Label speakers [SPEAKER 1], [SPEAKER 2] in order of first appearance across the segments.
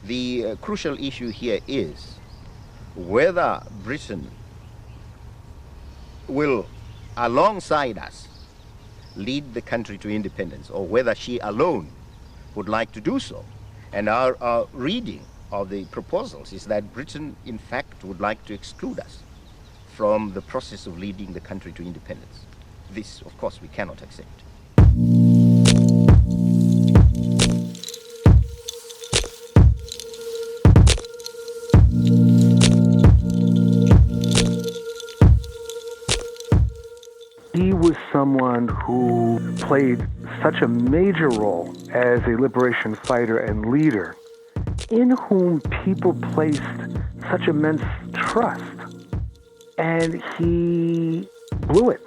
[SPEAKER 1] The crucial issue here is whether Britain will, alongside us, lead the country to independence, or whether she alone would like to do so. And our reading of the proposals is that Britain, in fact, would like to exclude us from the process of leading the country to independence. This, of course, we cannot accept.
[SPEAKER 2] He was someone who played such a major role as a liberation fighter and leader, in whom people placed such immense trust, and he blew it.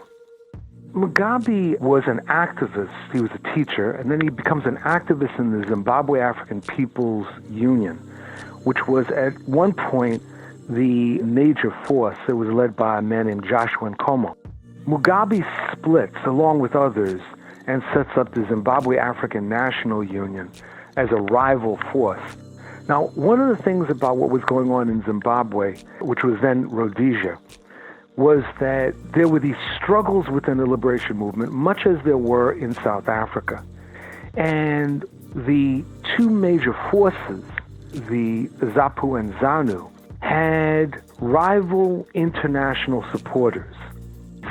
[SPEAKER 2] Mugabe was an activist. He was a teacher, and then he becomes an activist in the Zimbabwe African People's Union, which was at one point the major force. It was led by a man named Joshua Nkomo. Mugabe splits, along with others, and sets up the Zimbabwe African National Union as a rival force. Now, one of the things about what was going on in Zimbabwe, which was then Rhodesia, was that there were these struggles within the liberation movement, much as there were in South Africa. And the two major forces, the ZAPU and ZANU, had rival international supporters.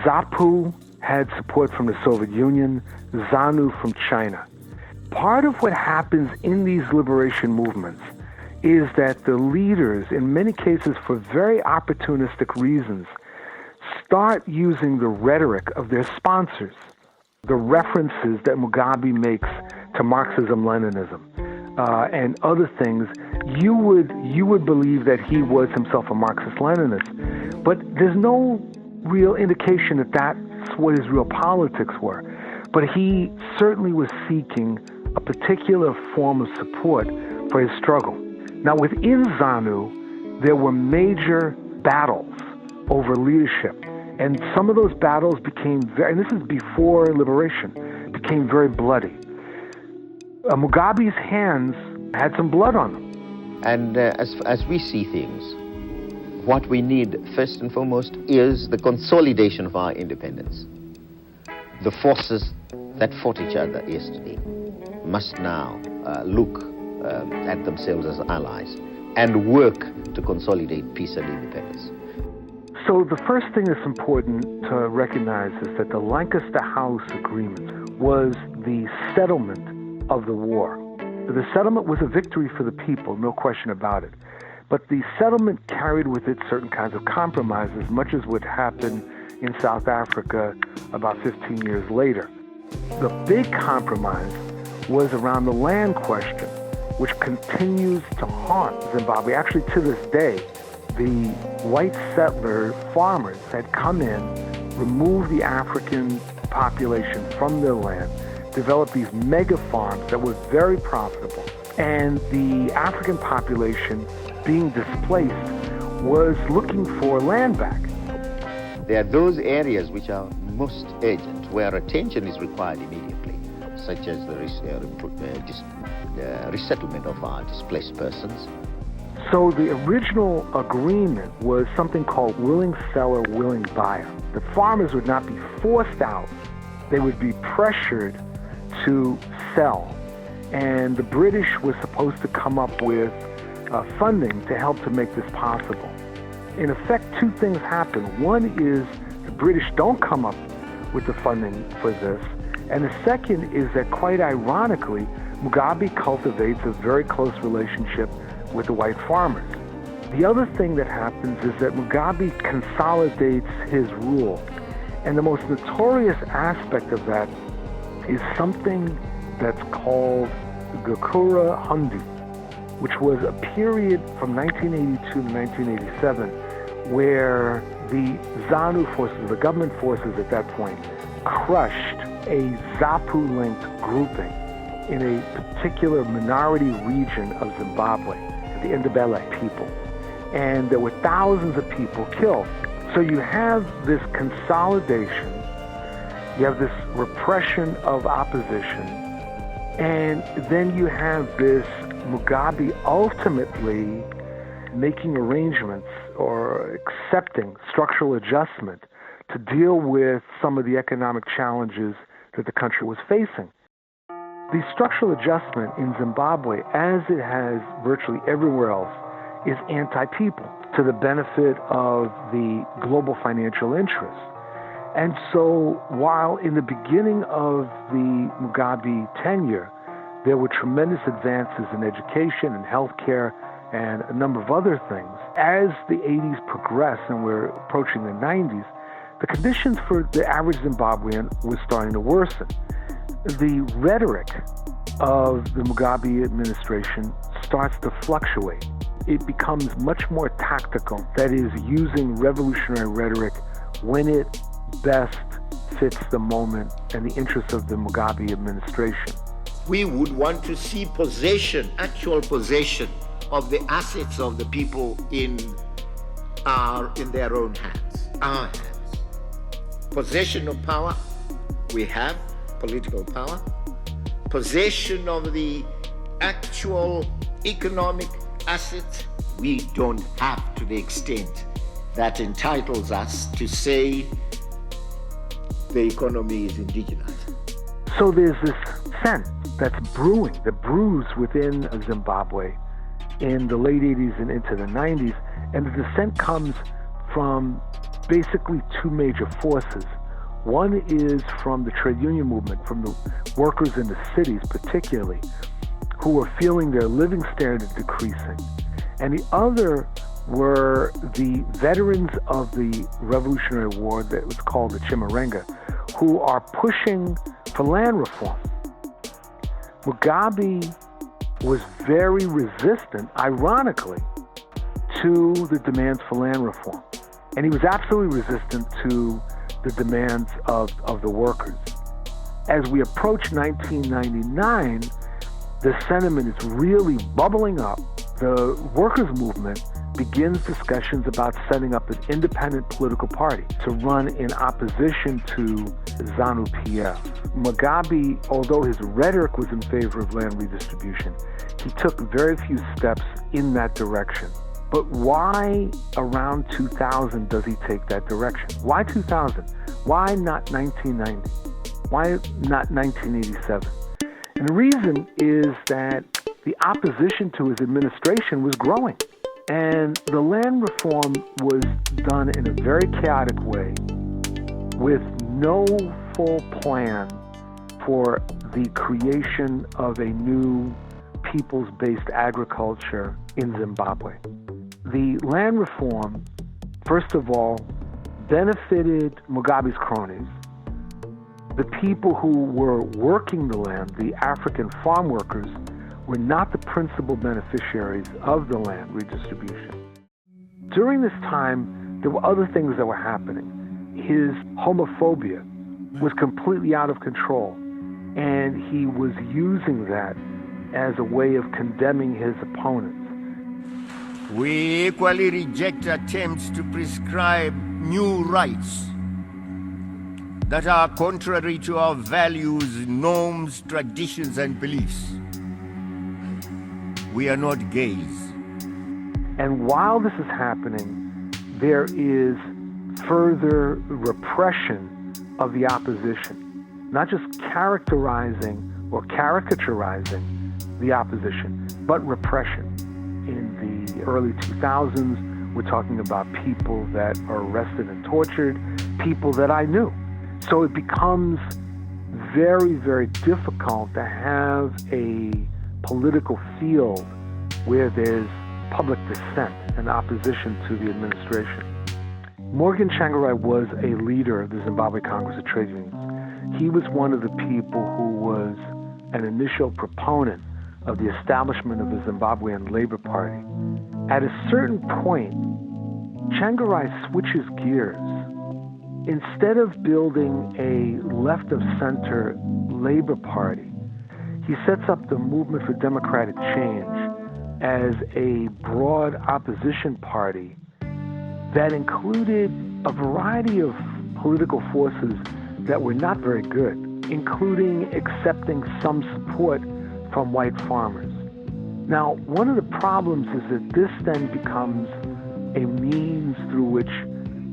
[SPEAKER 2] ZAPU had support from the Soviet Union, ZANU from China. Part of what happens in these liberation movements is that the leaders, in many cases for very opportunistic reasons, start using the rhetoric of their sponsors, the references that Mugabe makes to Marxism-Leninism and other things. You would believe that he was himself a Marxist-Leninist, but there's no real indication that that's what his real politics were. But he certainly was seeking a particular form of support for his struggle. Now, within ZANU, there were major battles over leadership. And some of those battles became very, and this is before liberation, became very bloody. Mugabe's hands had some blood on them.
[SPEAKER 3] And as we see things, what we need first and foremost is the consolidation of our independence. The forces that fought each other yesterday must now look at themselves as allies and work to consolidate peace and independence.
[SPEAKER 2] So the first thing that's important to recognize is that the Lancaster House Agreement was the settlement of the war. The settlement was a victory for the people, no question about it. But the settlement carried with it certain kinds of compromises, much as would happen in South Africa about 15 years later. The big compromise was around the land question, which continues to haunt Zimbabwe. Actually, to this day, the white settler farmers had come in, removed the African population from their land, developed these mega farms that were very profitable, and the African population, being displaced, was looking for land back.
[SPEAKER 3] There are those areas which are most urgent, where attention is required immediately, such as the resettlement of our displaced persons.
[SPEAKER 2] So the original agreement was something called willing seller, willing buyer. The farmers would not be forced out. They would be pressured to sell. And the British was supposed to come up with funding to help to make this possible. In effect, two things happen. One is the British don't come up with the funding for this. And the second is that, quite ironically, Mugabe cultivates a very close relationship with the white farmers. The other thing that happens is that Mugabe consolidates his rule. And the most notorious aspect of that is something that's called Gukura Hundu, which was a period from 1982 to 1987 where the ZANU forces, the government forces at that point, crushed a ZAPU-linked grouping in a particular minority region of Zimbabwe, the Ndebele people. And there were thousands of people killed. So you have this consolidation, you have this repression of opposition, and then you have this Mugabe ultimately making arrangements or accepting structural adjustment to deal with some of the economic challenges that the country was facing. The structural adjustment in Zimbabwe, as it has virtually everywhere else, is anti-people, to the benefit of the global financial interests. And so while in the beginning of the Mugabe tenure, there were tremendous advances in education and healthcare and a number of other things, as the 80s progressed and we're approaching the 90s, the conditions for the average Zimbabwean was starting to worsen. The rhetoric of the Mugabe administration starts to fluctuate. It becomes much more tactical, that is, using revolutionary rhetoric when it best fits the moment and the interests of the Mugabe administration.
[SPEAKER 1] We would want to see possession, actual possession of the assets of the people in their own hands, our hands. Possession of power, we have political power. Possession of the actual economic assets, we don't have to the extent that entitles us to say the economy is indigenous.
[SPEAKER 2] So there's this sense that's brewing, that brews within Zimbabwe in the late 80s and into the 90s, and the dissent comes from basically two major forces. One is from the trade union movement, from the workers in the cities particularly, who are feeling their living standard decreasing. And the other were the veterans of the Revolutionary War that was called the Chimurenga, who are pushing for land reform. Mugabe was very resistant, ironically, to the demands for land reform. And he was absolutely resistant to the demands of the workers. As we approach 1999, the sentiment is really bubbling up. The workers' movement begins discussions about setting up an independent political party to run in opposition to ZANU-PF. Mugabe, although his rhetoric was in favor of land redistribution, he took very few steps in that direction. But why around 2000 does he take that direction? Why 2000? Why not 1990? Why not 1987? And the reason is that the opposition to his administration was growing. And the land reform was done in a very chaotic way with no full plan for the creation of a new peoples-based agriculture in Zimbabwe. The land reform, first of all, benefited Mugabe's cronies. The people who were working the land, the African farm workers, were not the principal beneficiaries of the land redistribution. During this time, there were other things that were happening. His homophobia was completely out of control, and he was using that as a way of condemning his opponents.
[SPEAKER 1] We equally reject attempts to prescribe new rights that are contrary to our values, norms, traditions, and beliefs. We are not gays.
[SPEAKER 2] And while this is happening, there is further repression of the opposition, not just characterizing or caricaturizing the opposition, but repression. In the early 2000s, we're talking about people that are arrested and tortured, people that I knew. So it becomes very, very difficult to have a political field where there's public dissent and opposition to the administration. Morgan Tsvangirai was a leader of the Zimbabwe Congress of Trade Unions. He was one of the people who was an initial proponent of the establishment of the Zimbabwean Labor Party. At a certain point, Tsvangirai switches gears. Instead of building a left-of-center Labor Party, he sets up the Movement for Democratic Change as a broad opposition party that included a variety of political forces that were not very good, including accepting some support from white farmers. Now, one of the problems is that this then becomes a means through which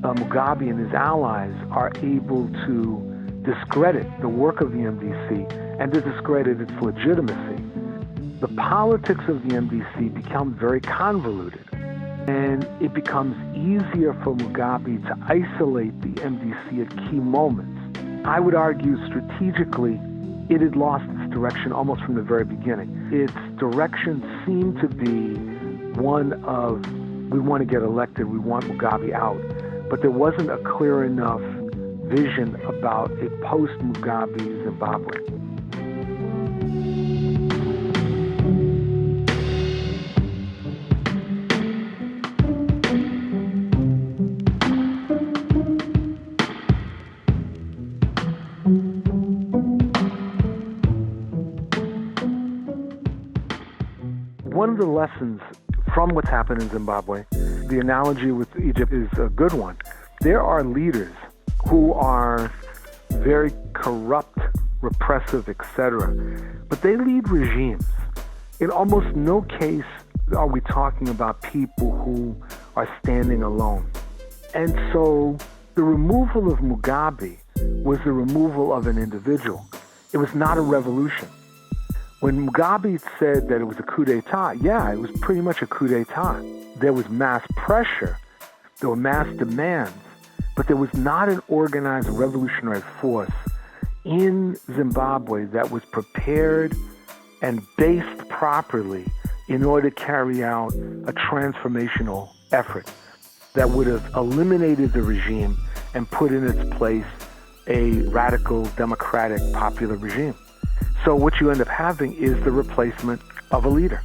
[SPEAKER 2] Mugabe and his allies are able to discredit the work of the MDC and to discredit its legitimacy. The politics of the MDC become very convoluted, and it becomes easier for Mugabe to isolate the MDC at key moments. I would argue strategically, it had lost its direction almost from the very beginning. Its direction seemed to be one of, we want to get elected, we want Mugabe out. But there wasn't a clear enough vision about a post-Mugabe Zimbabwe. One of the lessons from what's happened in Zimbabwe, the analogy with Egypt is a good one. There are leaders who are very corrupt, repressive, etc., but they lead regimes. In almost no case are we talking about people who are standing alone. And so the removal of Mugabe was the removal of an individual. It was not a revolution. When Mugabe said that it was a coup d'etat, yeah, it was pretty much a coup d'etat. There was mass pressure, there were mass demands, but there was not an organized revolutionary force in Zimbabwe that was prepared and based properly in order to carry out a transformational effort that would have eliminated the regime and put in its place a radical, democratic, popular regime. So what you end up having is the replacement of a leader.